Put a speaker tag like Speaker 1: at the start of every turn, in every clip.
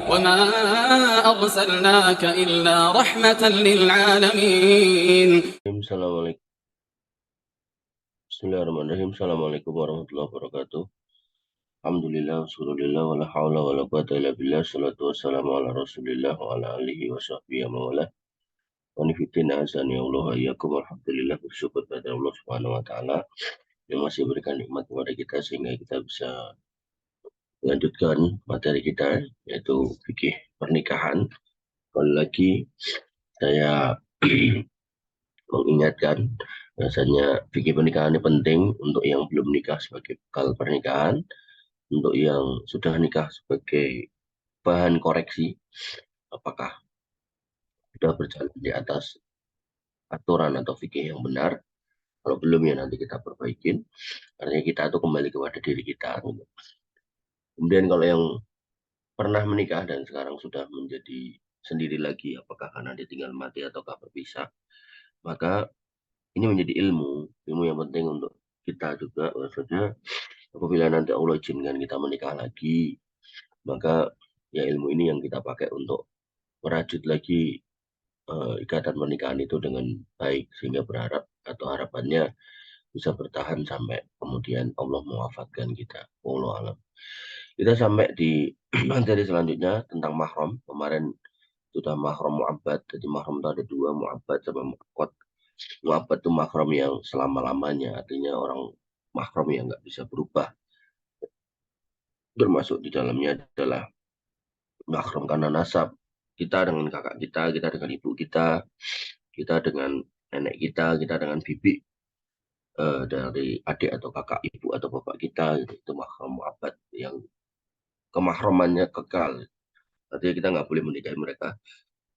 Speaker 1: وما أرسلناك إلا رحمة للعالمين.
Speaker 2: Assalamualaikum. Bismillahirrahmanirrahim. Assalamualaikum warahmatullahi wabarakatuh. Alhamdulillah, wassalulillah, wala hawla wala quwata illa billah, salatu wassalamu ala rasulillah wa ala alihi wa sahbihi wa mawala. Wa nifidin azani Allah ayyakum, alhamdulillah, bersyukur pada Allah subhanahu wa ta'ala yang masih berikan nikmat kepada kita sehingga kita bisa melanjutkan materi kita, yaitu fikih pernikahan. Kali lagi saya mengingatkan bahasanya fikih pernikahan ini penting untuk yang belum nikah sebagai bekal pernikahan, untuk yang sudah nikah sebagai bahan koreksi, apakah sudah berjalan di atas aturan atau fikih yang benar. Kalau belum ya nanti kita perbaikin. Artinya kita tuh kembali kepada diri kita. Kemudian kalau yang pernah menikah dan sekarang sudah menjadi sendiri lagi, apakah karena ditinggal mati ataukah berpisah, maka ini menjadi ilmu yang penting untuk kita juga. Maksudnya apabila nanti Allah izinkan kita menikah lagi, maka ya ilmu ini yang kita pakai untuk merajut lagi ikatan pernikahan itu dengan baik, sehingga berharap atau harapannya bisa bertahan sampai kemudian Allah mewafatkan kita. Wallahu alam. Kita sampai di materi selanjutnya tentang mahram. Kemarin sudah mahram mu'abbad. Jadi mahram itu ada dua, mu'abbad sama mu'aqqad. Mu'abbad itu mahram yang selama-lamanya, artinya orang mahram yang nggak bisa berubah. Termasuk di dalamnya adalah mahram karena nasab. Kita dengan kakak kita dengan ibu kita dengan nenek kita dengan bibi dari adik atau kakak ibu atau bapak kita, gitu. Itu mahram mu'abbad yang kemahramannya kekal. Artinya kita nggak boleh menikahi mereka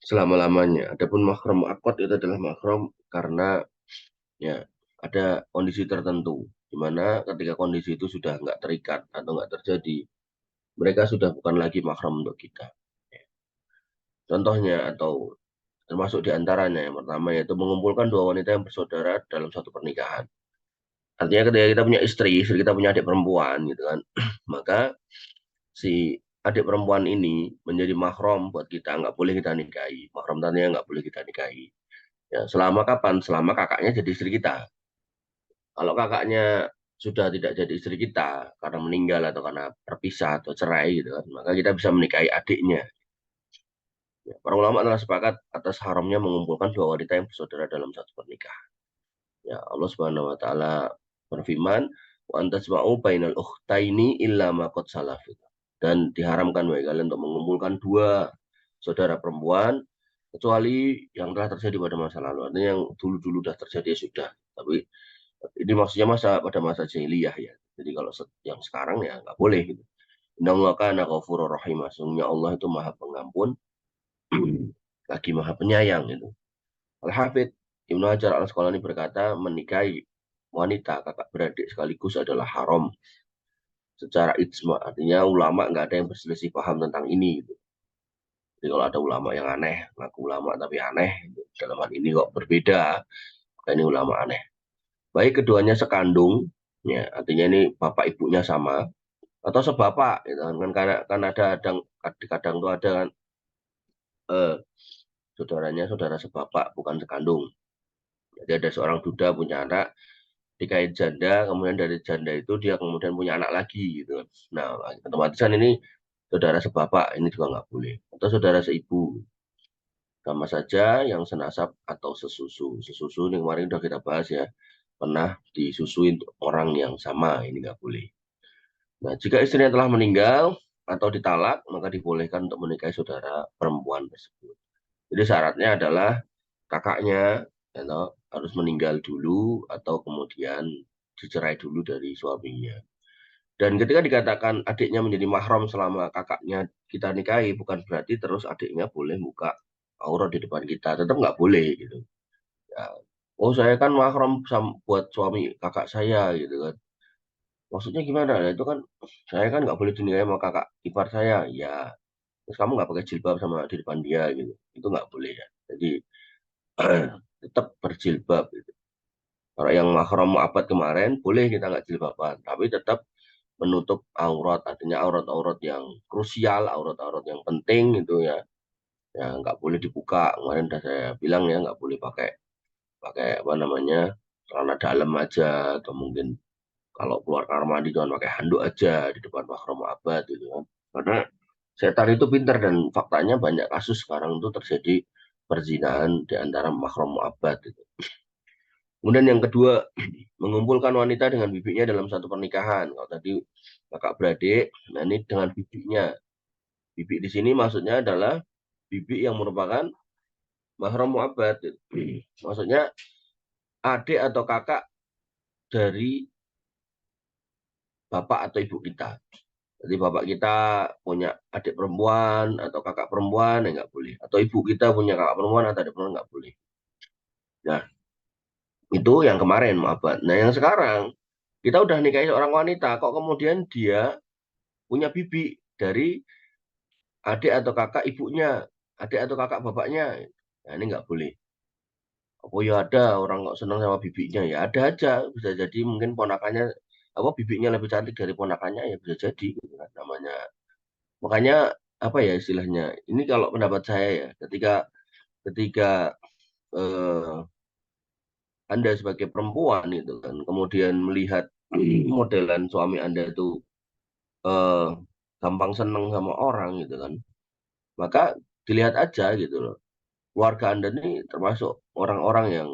Speaker 2: selama-lamanya. Adapun mahram mu'aqqad itu adalah mahram karena ya ada kondisi tertentu, di mana ketika kondisi itu sudah nggak terikat atau nggak terjadi, mereka sudah bukan lagi mahram untuk kita. Contohnya atau termasuk diantaranya yang pertama yaitu mengumpulkan dua wanita yang bersaudara dalam satu pernikahan. Artinya ketika kita punya istri kita punya adik perempuan gitu kan, maka si adik perempuan ini menjadi mahram buat kita, nggak boleh kita nikahi. Mahram tadinya nggak boleh kita nikahi. Ya, selama kapan? Selama kakaknya jadi istri kita. Kalau kakaknya sudah tidak jadi istri kita karena meninggal atau karena terpisah atau cerai gitu kan, maka kita bisa menikahi adiknya. Ya, para ulama telah sepakat atas haramnya mengumpulkan dua wanita yang bersaudara dalam satu pernikahan. Ya, Allah Subhanahu wa taala berfirman, "Wa antasma'u bainal ukhtaini illa ma qad salaf." Dan diharamkan bagi kalian untuk mengumpulkan dua saudara perempuan kecuali yang telah terjadi pada masa lalu. Artinya yang dulu-dulu sudah terjadi ya sudah. Tapi ini maksudnya pada masa jahiliyah ya. Jadi kalau yang sekarang ya nggak boleh gitu. Innallaha kana ghafurur rahim. Sesungguhnya Allah itu Maha Pengampun lagi Maha Penyayang itu. Al-Hafidz Ibnu Hajar Al-Asqalani berkata, menikahi wanita kakak beradik sekaligus adalah haram secara ijma. Artinya ulama nggak ada yang berselisih paham tentang ini gitu. Jadi kalau ada ulama yang aneh, ngaku ulama tapi aneh, gitu. Dalam hal ini kok berbeda, maka ini ulama aneh. Baik keduanya sekandung, ya artinya ini bapak ibunya sama, atau sebapak, gitu kan kan ada kadang tuh ada kan eh, saudaranya saudara sebapak bukan sekandung. Jadi ada seorang duda punya anak dikait janda, kemudian dari janda itu dia kemudian punya anak lagi gitu kan. Nah, otomatis kan ini saudara sebapak ini juga nggak boleh, atau saudara seibu. Sama saja yang senasab atau sesusu. Sesusu ini kemarin udah kita bahas ya, pernah disusuin orang yang sama, ini nggak boleh. Nah, jika istrinya telah meninggal atau ditalak, maka dibolehkan untuk menikahi saudara perempuan tersebut. Jadi syaratnya adalah kakaknya ya, harus meninggal dulu atau kemudian dicerai dulu dari suaminya. Dan ketika dikatakan adiknya menjadi mahram selama kakaknya kita nikahi, bukan berarti terus adiknya boleh buka aurat di depan kita, tetap nggak boleh gitu. Ya. Oh saya kan mahram buat suami kakak saya gitu kan. Maksudnya gimana? Ya, itu kan saya kan nggak boleh dinilai sama kakak ipar saya. Ya, terus kamu nggak pakai jilbab sama di depan dia gitu. Itu nggak boleh ya. Jadi tetap berjilbab gitu. Kalau yang mahram abad kemarin boleh kita nggak jilbaban, tapi tetap menutup aurat, artinya aurat-aurat yang krusial, aurat-aurat yang penting itu ya, ya nggak boleh dibuka. Kemarin udah saya bilang ya nggak boleh pakai pakai apa namanya celana dalam aja, atau mungkin kalau keluar kamar mandi jangan pakai handuk aja di depan mahram abad gitu kan. Karena setan itu pintar dan faktanya banyak kasus sekarang itu terjadi perzinahan di antara mahram abad itu. Kemudian yang kedua, mengumpulkan wanita dengan bibinya dalam satu pernikahan. Kalau tadi kakak beradik, nah ini dengan bibinya. Bibi di sini maksudnya adalah bibi yang merupakan mahram mu'abbad. Maksudnya adik atau kakak dari bapak atau ibu kita. Jadi bapak kita punya adik perempuan atau kakak perempuan, ya nggak boleh. Atau ibu kita punya kakak perempuan atau adik perempuan, nggak boleh. Nah, itu yang kemarin mu'abbad. Nah, yang sekarang, kita udah nikahi seorang wanita, kok kemudian dia punya bibi dari adik atau kakak ibunya, adik atau kakak bapaknya. Nah, ini nggak boleh. Oh ya ada orang kok senang sama bibinya, ya ada aja. Bisa jadi mungkin ponakannya, apa bibinya lebih cantik dari ponakannya, ya bisa jadi gitu kan namanya. Makanya apa ya istilahnya? Ini kalau pendapat saya ya, ketika ketika eh, Anda sebagai perempuan itu kan, kemudian melihat modelan suami Anda itu eh, gampang seneng sama orang gitu kan, maka dilihat aja gitu loh. Keluarga Anda ini termasuk orang-orang yang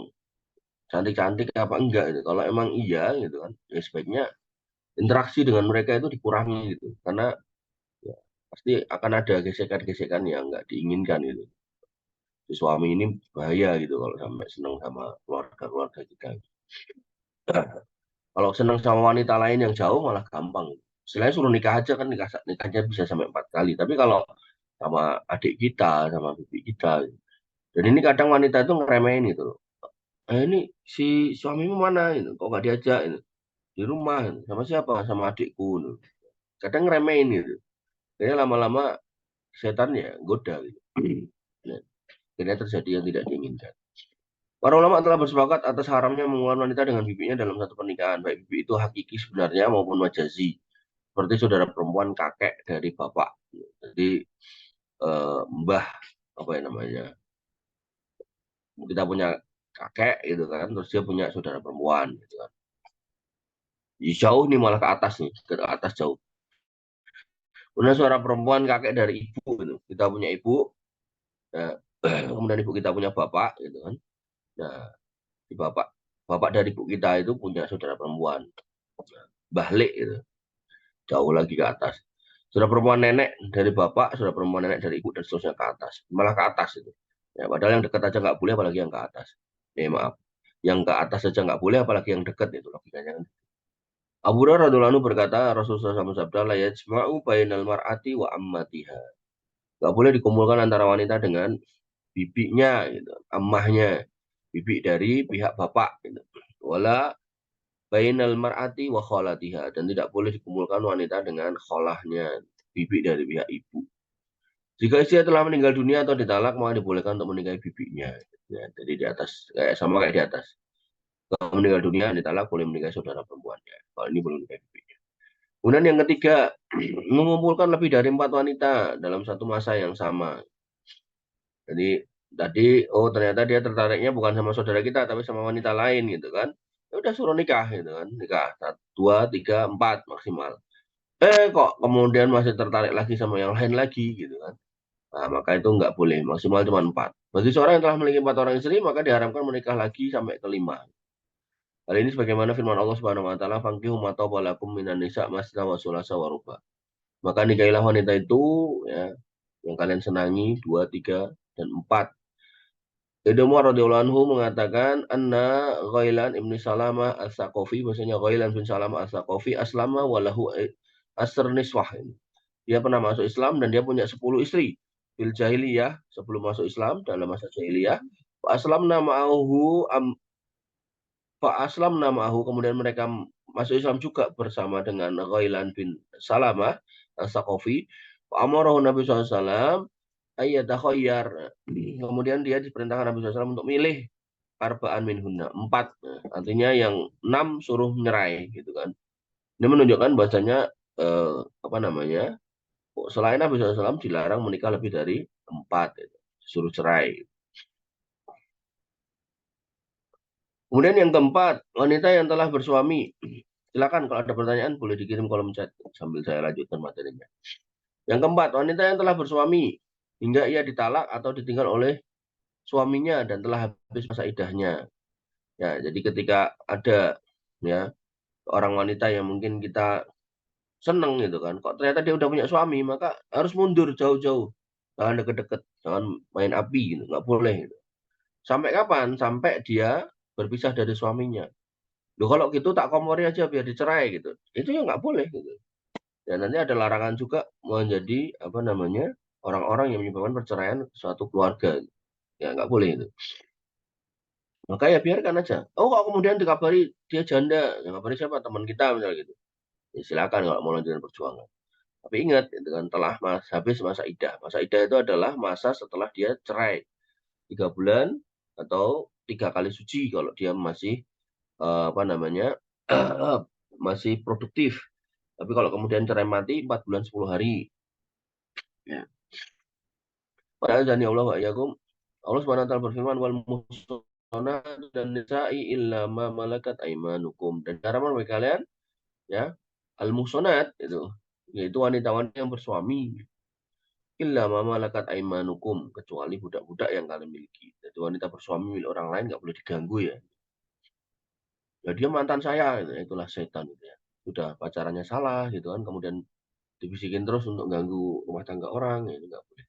Speaker 2: cantik-cantik apa enggak gitu. Kalau emang iya gitu kan, ya sebaiknya interaksi dengan mereka itu dikurangi gitu. Karena ya, pasti akan ada gesekan-gesekan yang enggak diinginkan gitu. Si suami ini bahaya gitu kalau sampai seneng sama keluarga-keluarga kita. Kalau seneng sama wanita lain yang jauh malah gampang. Selain suruh nikah aja kan nikahnya bisa sampai 4 kali. Tapi kalau sama adik kita, sama bibi kita, gitu. Dan ini kadang wanita itu ngeremehin gitu loh. Ini si suamimu mana? Gitu. Kok nggak diajak? Gitu. Di rumah sama siapa? Sama adikku. Gitu. Kadang ngeremehin gitu. Kayaknya lama-lama setan ya goda gitu. Nah, akhirnya terjadi yang tidak diinginkan. Para ulama telah bersepakat atas haramnya mengulang wanita dengan bibinya dalam satu pernikahan, baik bibi itu hakiki sebenarnya maupun majazi, seperti saudara perempuan kakek dari bapak. Jadi mbah apa ya namanya? Kita punya kakek gitu kan, terus dia punya saudara perempuan gitu kan. Jauh nih malah ke atas nih, ke atas jauh. Kemudian suara perempuan kakek dari ibu gitu. Kita punya ibu, nah, kemudian ibu kita punya bapak gitu kan. Nah, di bapak dari ibu kita itu punya saudara perempuan, balik gitu, jauh lagi ke atas. Saudara perempuan nenek dari bapak, saudara perempuan nenek dari ibu dan seterusnya ke atas, malah ke atas itu. Ya, padahal yang dekat aja nggak boleh, apalagi yang ke atas. Maaf, yang ke atas saja nggak boleh, apalagi yang dekat itu logikanya kan. Abu Hurairah radhiyallahu anhu berkata, Rasulullah SAW bersabda, la yajma'u bainal mar'ati wa ammatiha. Gak boleh dikumpulkan antara wanita dengan bibinya, gitu, ammahnya, bibi dari pihak bapak, gitu. Wala bainal mar'ati wa kholatiha, dan tidak boleh dikumpulkan wanita dengan kholahnya, bibi dari pihak ibu. Jika istri telah meninggal dunia atau ditalak, maka dibolehkan untuk menikahi bibinya. Ya, jadi di atas, sama kayak di atas. Kalau meninggal dunia, ditalak boleh menikahi saudara perempuannya. Kalau ini belum menikahi bibinya. Kemudian yang ketiga, mengumpulkan lebih dari 4 wanita dalam satu masa yang sama. Jadi tadi, oh ternyata dia tertariknya bukan sama saudara kita, tapi sama wanita lain gitu kan. Ya udah suruh nikah gitu kan, nikah 2, 3, 4 maksimal. Kok kemudian masih tertarik lagi sama yang lain lagi gitu kan. Nah, maka itu nggak boleh, maksimal cuma 4. Bagi seorang yang telah memiliki 4 orang istri, maka diharamkan menikah lagi sampai ke 5. Hal ini sebagaimana firman Allah Subhanahu wa taala, "Fankihu ma taba lakum minan nisa masna wa sulasa wa ruba." Maka nikahilah wanita itu ya, yang kalian senangi 2, 3, dan 4. Ibnu Umar radhiyallahu anhu mengatakan anna Ghailan ibni Salamah as-Saqafi, maksudnya Ghailan bin Salamah as-Saqafi aslama walahu asr niswah. Dia pernah masuk Islam dan dia punya 10 istri. Fil jahiliyah, sebelum masuk Islam dalam masa jahiliyah. Fa aslamna ma'ahu Aslam namahu, kemudian mereka masuk Islam juga bersama dengan Ghailan bin Salamah As-Saqafi. Amarahu Nabi SAW ayyadakhayyar. Kemudian dia diperintahkan Nabi SAW untuk milih arba'an minhunna, 4. Nah, artinya yang 6 suruh nyerai gitu kan. Ini menunjukkan bahasanya apa namanya, selain Nabi SAW dilarang menikah lebih dari 4, gitu. Disuruh cerai. Kemudian yang keempat, wanita yang telah bersuami. Silakan kalau ada pertanyaan boleh dikirim kolom chat sambil saya lanjutkan materinya. Yang keempat, wanita yang telah bersuami hingga ia ditalak atau ditinggal oleh suaminya dan telah habis masa iddahnya. Ya, jadi ketika ada ya orang wanita yang mungkin kita seneng gitu kan, kok ternyata dia udah punya suami, maka harus mundur jauh-jauh. Jangan deket-deket, jangan main api gitu, nggak boleh. Gitu. Sampai kapan? Sampai dia berpisah dari suaminya. Loh kalau gitu tak komori aja biar dicerai gitu. Itu ya nggak boleh gitu. Dan nanti ada larangan juga menjadi apa namanya orang-orang yang menyebabkan perceraian suatu keluarga. Ya nggak boleh itu. Maka ya biarkan aja. Oh kok kemudian dikabari dia janda, yang kabari siapa? Teman kita misalnya gitu. Ya, silakan kalau mau lanjutkan perjuangan. Tapi ingat, itu kan telah habis masa idah. Masa idah itu adalah masa setelah dia cerai 3 bulan atau 3 kali suci kalau dia masih apa namanya masih produktif. Tapi kalau kemudian cerai mati 4 bulan 10 hari. Ya. Padahal dan ya Allah wa yakum. Allah Subhanahu wa taala berfirman wal muhsanat dan nisa'i illa ma malakat aimanukum. Dan cara bagi kalian ya al muhsanat itu yaitu wanita-wanita yang bersuami illa ma malakat aimanukum kecuali budak-budak yang kalian miliki. Jadi wanita bersuami milik orang lain nggak boleh diganggu ya. Ya dia mantan saya, gitu. Itulah setan gitu ya. Sudah pacarannya salah gitu kan, kemudian dibisikin terus untuk ganggu rumah tangga orang, ya itu nggak boleh.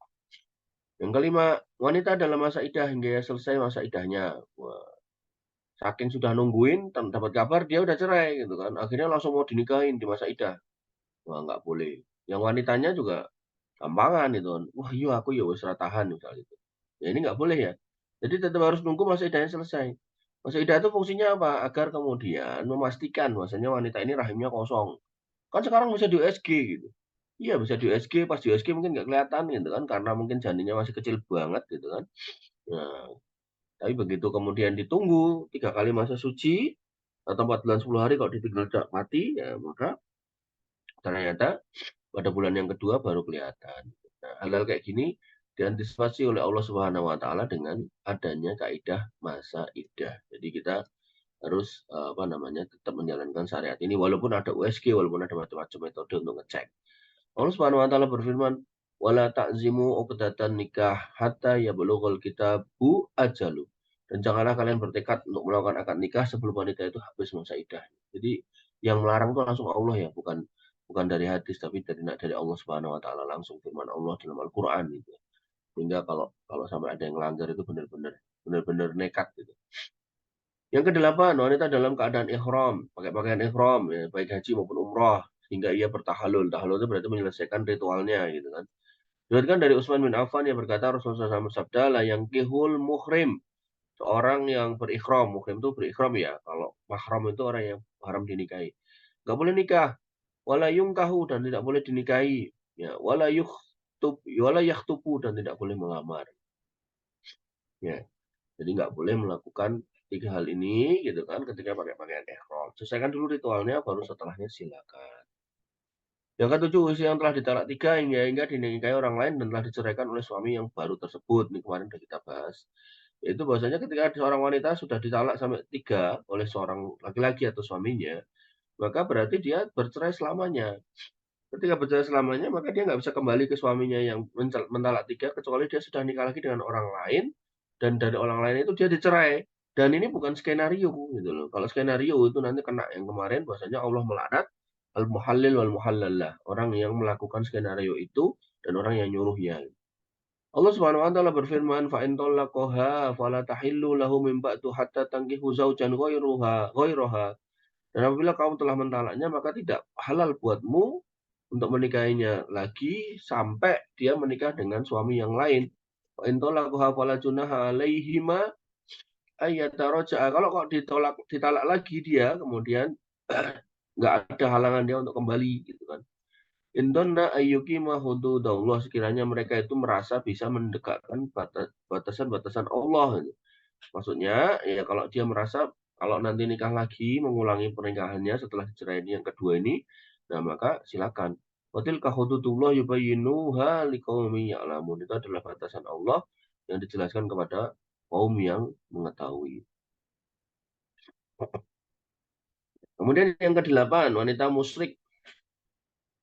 Speaker 2: Yang kelima, wanita dalam masa idah hingga ya selesai masa idahnya. Wah, saking sudah nungguin, dapat kabar dia udah cerai gitu kan. Akhirnya langsung mau dinikahin di masa idah. Wah, nggak boleh. Yang wanitanya juga gampangan itu kan. Wah, iya aku ya wis ra tahan misalnya gitu. Ya ini nggak boleh ya. Jadi tetap harus nunggu masa idahnya selesai. Masa idah itu fungsinya apa? Agar kemudian memastikan bahwasanya wanita ini rahimnya kosong. Kan sekarang bisa di USG gitu. Iya bisa di USG, pas di USG mungkin nggak kelihatan gitu kan, karena mungkin janinnya masih kecil banget gitu kan. Nah, tapi begitu kemudian ditunggu 3 kali masa suci atau 4 bulan 10 hari kalau ditinggal mati, ya maka ternyata pada bulan yang kedua baru kelihatan. Nah, hal-hal kayak gini diantisipasi oleh Allah Subhanahu wa taala dengan adanya kaidah masa iddah. Jadi kita harus apa namanya tetap menjalankan syariat ini walaupun ada USG, walaupun ada macam-macam metode untuk ngecek. Allah Subhanahu wa taala berfirman, "Wala ta'zimu uqdatan nikah hatta yablughal kitabu ajalu." Dan janganlah kalian bertekad untuk melakukan akad nikah sebelum wanita itu habis masa iddah. Jadi yang melarang itu langsung Allah ya, bukan bukan dari hadis tapi dari Allah Subhanahu wa taala langsung firman Allah dalam Al-Qur'an gitu. Sehingga kalau kalau sampai ada yang melanggar itu benar-benar nekat gitu. Yang kedelapan, wanita dalam keadaan ihram, pakai pakaian ihram, ya, baik haji maupun umrah, hingga ia bertahalul. Tahalul itu berarti menyelesaikan ritualnya, gitu kan. Diriwayatkan dari Utsman bin Affan yang berkata Rasulullah SAW bersabda, la yang kihul muhrim, seorang yang berikhram. Muhrim itu berikhram ya. Kalau mahram itu orang yang haram dinikahi. Gak boleh nikah. Wala yungkahu dan tidak boleh dinikahi. Ya, wala yakhtubu dan tidak boleh melamar. Ya. Jadi nggak boleh melakukan 3 hal ini gitu kan ketika pakai pakaian ihram. Selesaikan dulu ritualnya baru setelahnya silakan. Yang ketujuh, usia yang telah ditalak 3 hingga dinikahi orang lain dan telah diceraikan oleh suami yang baru tersebut. Ini kemarin sudah kita bahas. Yaitu bahwasanya ketika seorang wanita sudah ditalak sampai 3 oleh seorang laki-laki atau suaminya, maka berarti dia bercerai selamanya. Ketika bercerai selamanya, maka dia nggak bisa kembali ke suaminya yang mentalak 3 kecuali dia sudah nikah lagi dengan orang lain dan dari orang lain itu dia dicerai. Dan ini bukan skenario gitu loh. Kalau skenario itu nanti kena yang kemarin bahwasanya Allah melaknat al-muhallil wal muhallallah, orang yang melakukan skenario itu dan orang yang nyuruhnya. Allah Subhanahu wa taala berfirman, "Fa in talaqaha fala tahillu lahu min ba'du hatta tankihu zaujan ghairaha." Dan apabila kamu telah mentalaknya, maka tidak halal buatmu untuk menikahinya lagi sampai dia menikah dengan suami yang lain. Wa in talaqaha fala junaha 'alaihima ayyataraja'a. Kalau kok ditalak lagi dia kemudian nggak ada halangan dia untuk kembali gitu kan. Indonna ayyukima hududallah sekiranya mereka itu merasa bisa mendekatkan batasan-batasan Allah. Gitu. Maksudnya ya kalau dia merasa kalau nanti nikah lagi mengulangi pernikahannya setelah dicerai ini yang kedua ini Nah, maka silakan. Wa tilka hududullah yubayyinuha liqaumin ya'lamun. Itu adalah batasan Allah yang dijelaskan kepada kaum yang mengetahui. Kemudian yang kedelapan, wanita musyrik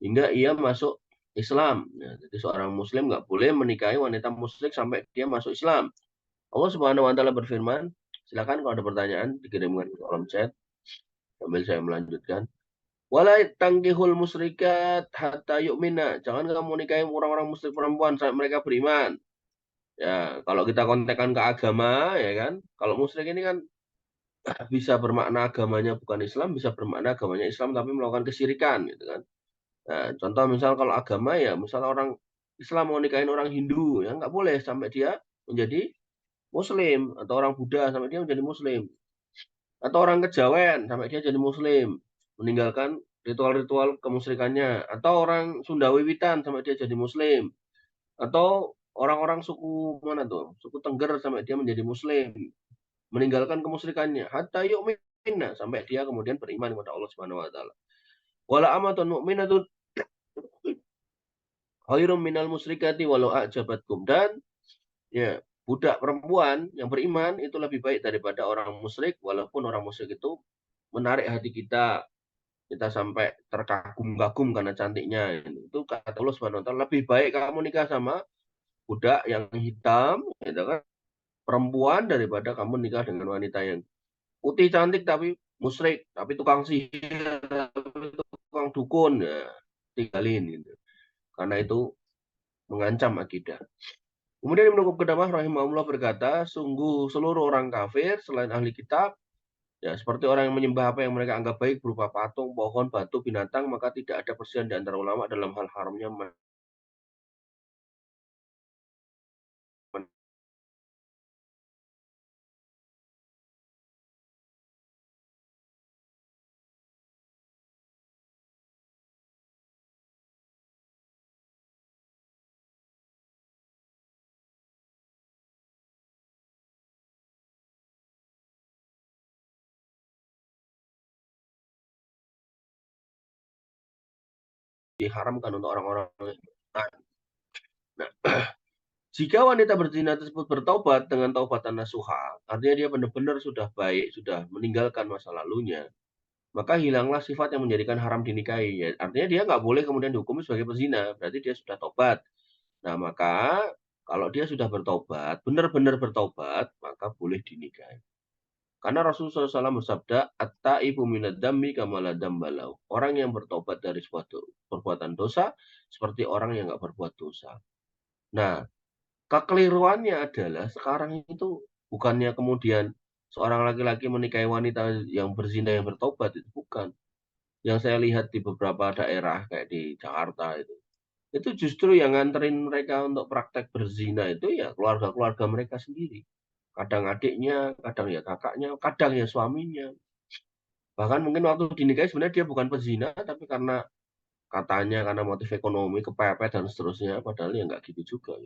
Speaker 2: hingga ia masuk Islam. Nah, jadi seorang muslim nggak boleh menikahi wanita musyrik sampai dia masuk Islam. Allah Subhanahu wa taala berfirman, silakan kalau ada pertanyaan dikirimkan ke kolom chat sambil saya melanjutkan. Wala tangkihul musyrikat hatta yu'mina. Jangan kamu nikahi orang-orang musyrik perempuan sampai mereka beriman. Ya, kalau kita kontekan ke agama, ya kan? Kalau musyrik ini kan bisa bermakna agamanya bukan Islam, bisa bermakna agamanya Islam tapi melakukan kesyirikan, gitu kan? Nah, contoh misal kalau agama ya, misal orang Islam mau nikahin orang Hindu, ya nggak boleh sampai dia menjadi Muslim, atau orang Buddha sampai dia menjadi Muslim, atau orang Kejawen sampai dia jadi Muslim, meninggalkan ritual-ritual kemusyrikannya, atau orang Sunda Wiwitan sampai dia jadi Muslim, atau orang-orang suku mana tuh, suku Tengger sampai dia menjadi Muslim, meninggalkan kemusyrikannya, hatta yu'minna sampai dia kemudian beriman kepada Allah Subhanahu wa taala. Wala amatun mu'minatun khairum minal musyrikati walau a'jabatkum. Dan ya, budak perempuan yang beriman itu lebih baik daripada orang musyrik, walaupun orang musyrik itu menarik hati kita, kita sampai terkagum-kagum karena cantiknya. Itu kata Allah Subhanahu wa taala, lebih baik kamu nikah sama budak yang hitam, gitu kan, perempuan, daripada kamu nikah dengan wanita yang putih cantik tapi musyrik, tapi tukang sihir, tapi tukang dukun, ya tinggalin gitu. Karena itu mengancam akidah. Kemudian Ibnu Qudamah rahimahullah berkata, sungguh seluruh orang kafir selain ahli kitab, ya seperti orang yang menyembah apa yang mereka anggap baik berupa patung, pohon, batu, binatang, maka tidak ada perselisihan di antara ulama dalam hal haramnya diharamkan untuk orang-orang. Nah, jika wanita berzina tersebut bertobat dengan taubatan nasuha, artinya dia benar-benar sudah baik, sudah meninggalkan masa lalunya, maka hilanglah sifat yang menjadikan haram dinikahi. Ya, artinya dia nggak boleh kemudian dihukumi sebagai pezina, berarti dia sudah tobat. Nah, maka kalau dia sudah bertobat, benar-benar bertobat, maka boleh dinikahi. Karena Rasulullah SAW bersabda, At-ta'ibu minad dammi kama la dambalau. Orang yang bertobat dari suatu perbuatan dosa, seperti orang yang nggak berbuat dosa. Nah, kekeliruannya adalah sekarang itu bukannya kemudian seorang laki-laki menikahi wanita yang berzina yang bertobat, itu bukan. Yang saya lihat di beberapa daerah kayak di Jakarta itu justru yang nganterin mereka untuk praktek berzina itu ya keluarga-keluarga mereka sendiri. Kadang adiknya, kadang ya kakaknya, kadang ya suaminya. Bahkan mungkin waktu dinikahi sebenarnya dia bukan pezina, tapi karena katanya karena motif ekonomi, kepepet dan seterusnya, padahal ya nggak gitu juga.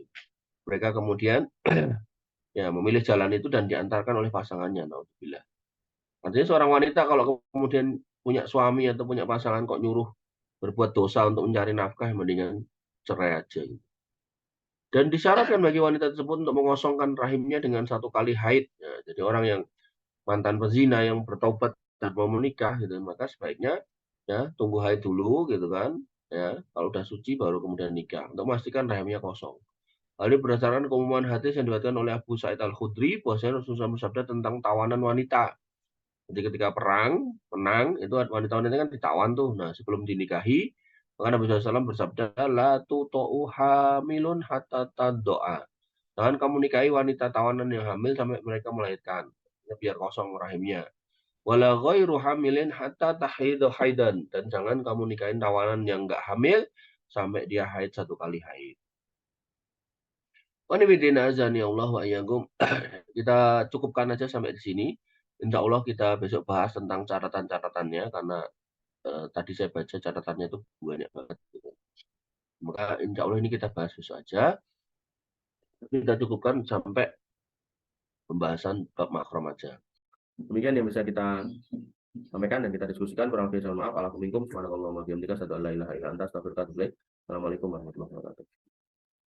Speaker 2: Mereka kemudian ya memilih jalan itu dan diantarkan oleh pasangannya. Naudzubillah. Artinya seorang wanita kalau kemudian punya suami atau punya pasangan kok nyuruh berbuat dosa untuk mencari nafkah, mendingan cerai aja. Dan disyaratkan bagi wanita tersebut untuk mengosongkan rahimnya dengan satu kali haid. Ya, jadi orang yang mantan pezina yang bertobat dan mau menikah gitu, maka sebaiknya ya tunggu haid dulu gitu kan. Ya, kalau udah suci baru kemudian nikah untuk memastikan rahimnya kosong. Hal ini berdasarkan keumuman hadis yang diriwayatkan oleh Abu Sa'id Al-Khudri, bahwasanya Rasulullah bersabda tentang tawanan wanita. Jadi ketika menang, itu wanita-wanita kan ditawan tuh. Nah, sebelum dinikahi, maka Nabi SAW bersabda, La tuto'u hamilun hatta taddo'a. Jangan kamu nikahi wanita tawanan yang hamil sampai mereka melahirkan. Ya, biar kosong rahimnya. Wala ghairu hamilin hatta tahidu haidan. Dan jangan kamu nikahin tawanan yang nggak hamil sampai dia haid satu kali haid. Wanibidina azani Allah wa iyyakum. Kita cukupkan aja sampai di sini. Insya Allah kita besok bahas tentang catatan-catatannya karena tadi saya baca catatannya itu banyak banget. Gitu. Maka insya Allah ini kita bahas besok aja. Kita cukupkan sampai pembahasan bab makrom aja. Demikian yang bisa kita sampaikan dan kita diskusikan. Kurang lebih mohon maaf. Assalamualaikum warahmatullahi wabarakatuh. Assalamualaikum warahmatullahi wabarakatuh.